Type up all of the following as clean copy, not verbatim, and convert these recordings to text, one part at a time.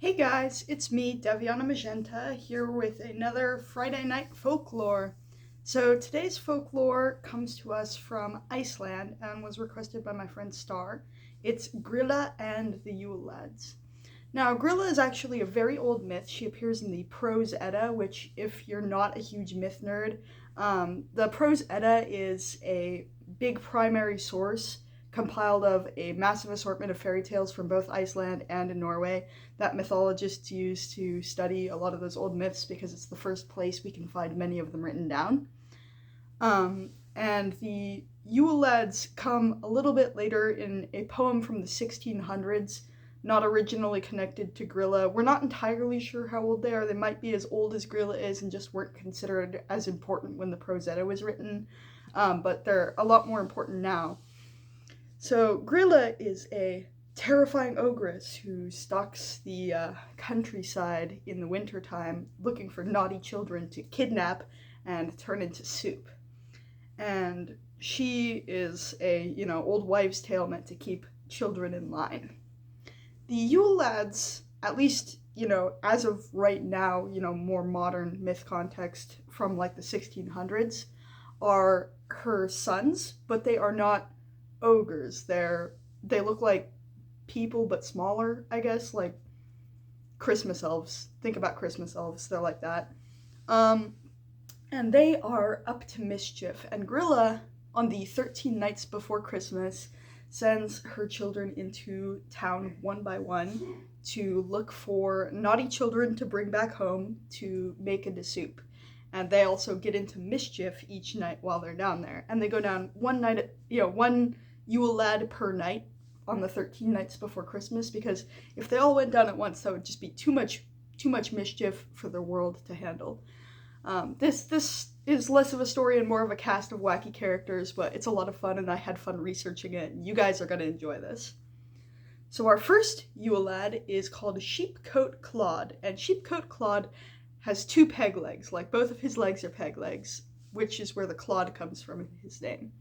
Hey guys, it's me, devianamagenta, here with another Friday night folklore. So today's folklore comes to us from Iceland and was requested by my friend Star. It's Gryla and the Yule Lads. Now, Gryla is actually a very old myth. She appears in the Prose Edda, which, if you're not a huge myth nerd, the Prose Edda is a big primary source compiled of a massive assortment of fairy tales from both Iceland and in Norway that mythologists use to study a lot of those old myths because it's the first place we can find many of them written down. And the Yule Lads come a little bit later in a poem from the 1600s, not originally connected to Gryla. We're not entirely sure how old they are. They might be as old as Gryla is and just weren't considered as important when the Prose Edda was written, but they're a lot more important now. So Gryla is a terrifying ogress who stalks the countryside in the wintertime looking for naughty children to kidnap and turn into soup. And she is a, old wives' tale meant to keep children in line. The Yule Lads, at least, as of right now, more modern myth context from like the 1600s, are her sons, but they are not ogres. They look like people but smaller, I guess, like Christmas elves. Think about Christmas elves, they're like that. And they are up to mischief. And Gryla, on the 13 nights before Christmas, sends her children into town one by one to look for naughty children to bring back home to make into soup. And they also get into mischief each night while they're down there. And they go down one Yule Lad per night on the 13 nights before Christmas, because if they all went down at once, that would just be too much mischief for the world to handle. This is less of a story and more of a cast of wacky characters, but it's a lot of fun and I had fun researching it, and you guys are going to enjoy this. So our first Yule Lad is called Sheepcoat Clod, and Sheepcoat Clod has two peg legs, like both of his legs are peg legs, which is where the clod comes from in his name.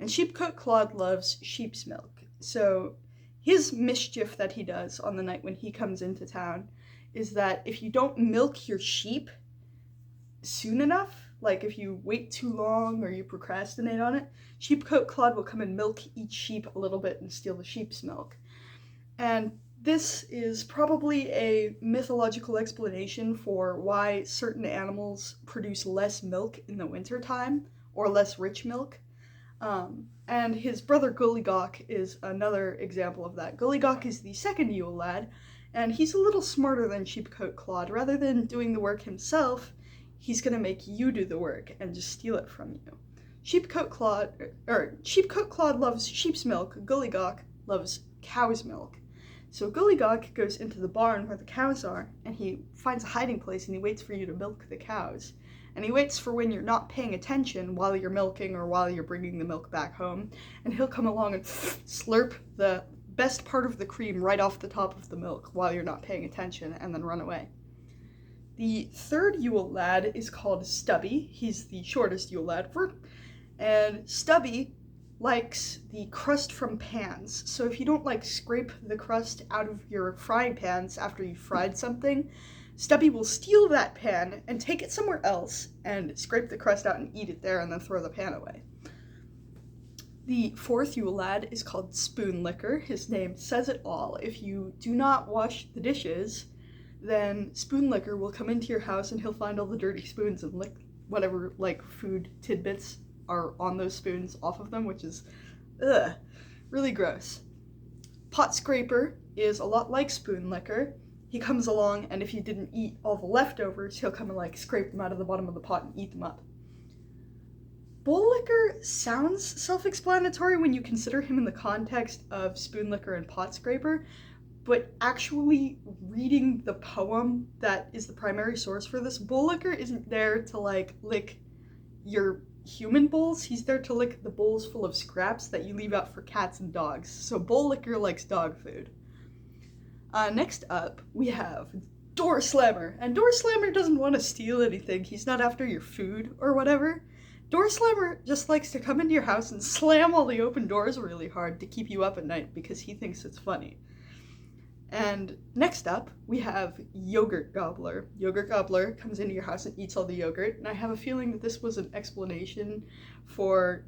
And Sheepcoat Clod loves sheep's milk. So his mischief that he does on the night when he comes into town is that if you don't milk your sheep soon enough, like if you wait too long or you procrastinate on it, Sheepcoat Clod will come and milk each sheep a little bit and steal the sheep's milk. And this is probably a mythological explanation for why certain animals produce less milk in the wintertime, or less rich milk. And his brother Gullygawk is another example of that. Gullygawk is the second Yule Lad, and he's a little smarter than Sheepcoat Clod. Rather than doing the work himself, he's gonna make you do the work and just steal it from you. Sheepcoat Clod loves sheep's milk, Gullygawk loves cow's milk. So Gullygawk goes into the barn where the cows are, and he finds a hiding place and he waits for you to milk the cows. And he waits for when you're not paying attention while you're milking or while you're bringing the milk back home, and he'll come along and slurp the best part of the cream right off the top of the milk while you're not paying attention and then run away. The third Yule Lad is called Stubby. He's the shortest Yule Lad, and Stubby likes the crust from pans. So if you don't scrape the crust out of your frying pans after you've fried something, Stubby will steal that pan and take it somewhere else and scrape the crust out and eat it there and then throw the pan away. The fourth Yule Lad is called Spoon Licker. His name says it all. If you do not wash the dishes, then Spoon Licker will come into your house and he'll find all the dirty spoons and lick whatever food tidbits are on those spoons off of them, which is really gross. Pot Scraper is a lot like Spoon Licker. He comes along, and if you didn't eat all the leftovers, he'll come and scrape them out of the bottom of the pot and eat them up. Bowl Licker sounds self-explanatory when you consider him in the context of Spoon Licker and Pot Scraper, but actually reading the poem that is the primary source for this, Bowl Licker isn't there to lick your human bowls. He's there to lick the bowls full of scraps that you leave out for cats and dogs. So Bowl Licker likes dog food. Next up, we have Door Slammer. And Door Slammer doesn't want to steal anything. He's not after your food or whatever. Door Slammer just likes to come into your house and slam all the open doors really hard to keep you up at night because he thinks it's funny. And next up, we have Yogurt Gobbler. Yogurt Gobbler comes into your house and eats all the yogurt, and I have a feeling that this was an explanation for,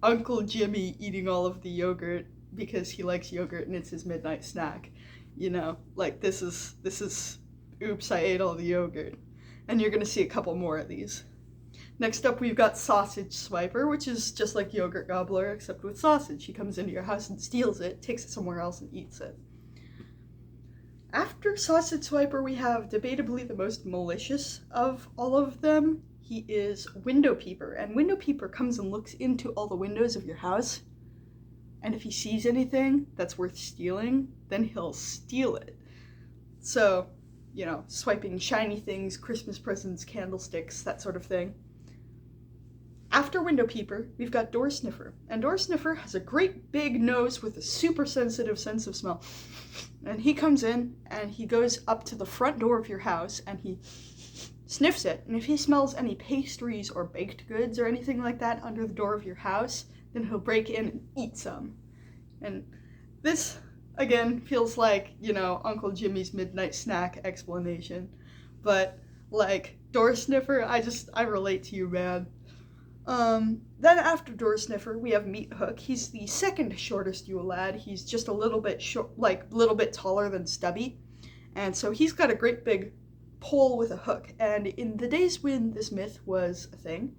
Uncle Jimmy eating all of the yogurt because he likes yogurt and it's his midnight snack. This is, oops, I ate all the yogurt. And you're gonna see a couple more of these. Next up, we've got Sausage Swiper, which is just like Yogurt Gobbler, except with sausage. He comes into your house and steals it, takes it somewhere else, and eats it. After Sausage Swiper, we have debatably the most malicious of all of them. He is Window Peeper, and Window Peeper comes and looks into all the windows of your house, and if he sees anything that's worth stealing, then he'll steal it. So, swiping shiny things, Christmas presents, candlesticks, that sort of thing. After Window Peeper, we've got Door Sniffer, and Door Sniffer has a great big nose with a super sensitive sense of smell. And he comes in, and he goes up to the front door of your house, and he sniffs it, and if he smells any pastries or baked goods or anything like that under the door of your house, then he'll break in and eat some. And this, again, feels like, Uncle Jimmy's midnight snack explanation. But, Door Sniffer, I relate to you, man. Then after Door Sniffer, we have Meat Hook. He's the second shortest Yule Lad. He's just a little bit little bit taller than Stubby. And so he's got a great big pole with a hook. And in the days when this myth was a thing,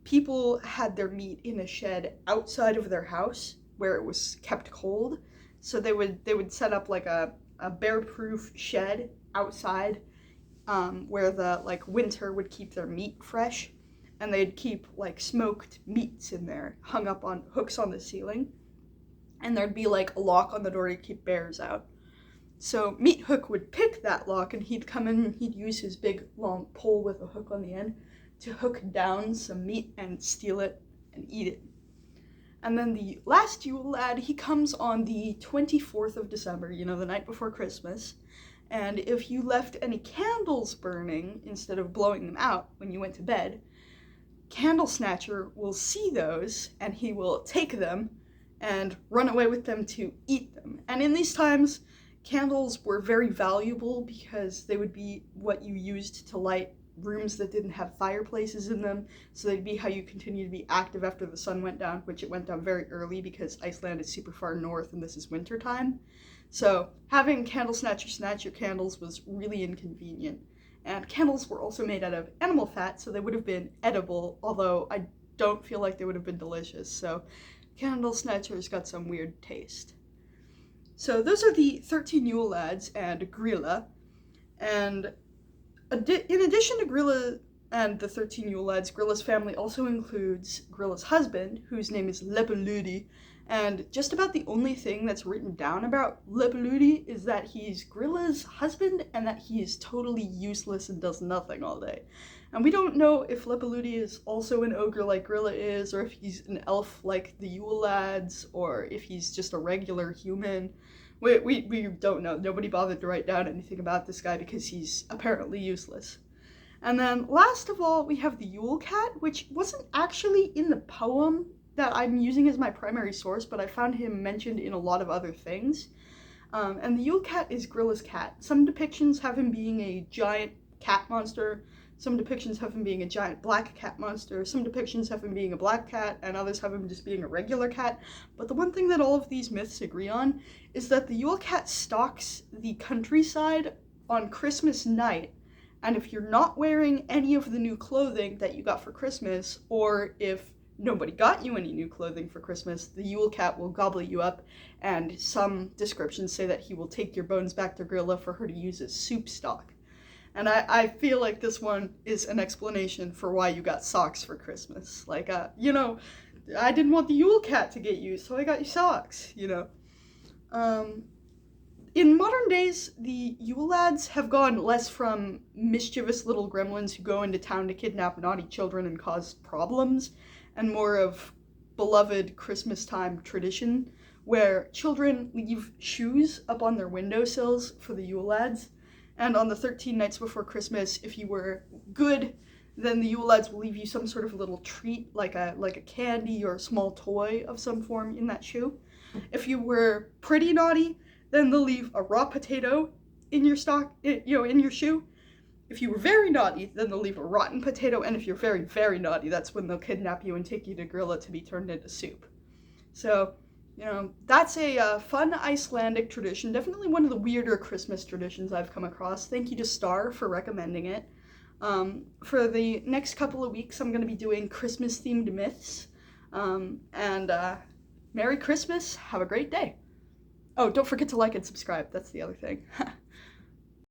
people had their meat in a shed outside of their house where it was kept cold. So they would set up a bear-proof shed outside where the winter would keep their meat fresh. And they'd keep smoked meats in there, hung up on hooks on the ceiling. And there'd be a lock on the door to keep bears out. So Meat Hook would pick that lock, and he'd come in and he'd use his big long pole with a hook on the end to hook down some meat and steal it and eat it. And then the last Yule Lad, he comes on the 24th of December, the night before Christmas. And if you left any candles burning instead of blowing them out when you went to bed, Candle Snatcher will see those, and he will take them and run away with them to eat them. And in these times, candles were very valuable because they would be what you used to light rooms that didn't have fireplaces in them, so they'd be how you continue to be active after the sun went down, which it went down very early because Iceland is super far north and this is winter time. So having Candle Snatcher snatch your candles was really inconvenient. And candles were also made out of animal fat, so they would have been edible, although I don't feel like they would have been delicious. So Candle Snatcher's got some weird taste. So those are the 13 Yule Lads and Gryla. And in addition to Gryla and the 13 Yule Lads, Gryla's family also includes Gryla's husband, whose name is Lepeludi. And just about the only thing that's written down about Lepeludi is that he's Gryla's husband and that he is totally useless and does nothing all day. And we don't know if Lepeludi is also an ogre like Gryla is, or if he's an elf like the Yule Lads, or if he's just a regular human. We don't know. Nobody bothered to write down anything about this guy because he's apparently useless. And then last of all, we have the Yule Cat, which wasn't actually in the poem that I'm using as my primary source, but I found him mentioned in a lot of other things. And the Yule Cat is Gryla's cat. Some depictions have him being a giant cat monster, some depictions have him being a giant black cat monster, some depictions have him being a black cat, and others have him just being a regular cat. But the one thing that all of these myths agree on is that the Yule Cat stalks the countryside on Christmas night, and if you're not wearing any of the new clothing that you got for Christmas, or if nobody got you any new clothing for Christmas, the Yule Cat will gobble you up, and some descriptions say that he will take your bones back to Gryla for her to use as soup stock. And I feel like this one is an explanation for why you got socks for Christmas. I didn't want the Yule Cat to get you, so I got you socks, In modern days, the Yule Lads have gone less from mischievous little gremlins who go into town to kidnap naughty children and cause problems, and more of beloved Christmastime tradition, where children leave shoes up on their windowsills for the Yule Lads, and on the 13 nights before Christmas, if you were good, then the Yule Lads will leave you some sort of little treat, like a candy or a small toy of some form in that shoe. If you were pretty naughty, then they'll leave a raw potato in your in your shoe. If you were very naughty, then they'll leave a rotten potato, and if you're very, very naughty, that's when they'll kidnap you and take you to Gryla to be turned into soup. So, that's a fun Icelandic tradition, definitely one of the weirder Christmas traditions I've come across. Thank you to Star for recommending it. For the next couple of weeks, I'm going to be doing Christmas-themed myths, and Merry Christmas, have a great day. Oh, don't forget to like and subscribe, that's the other thing.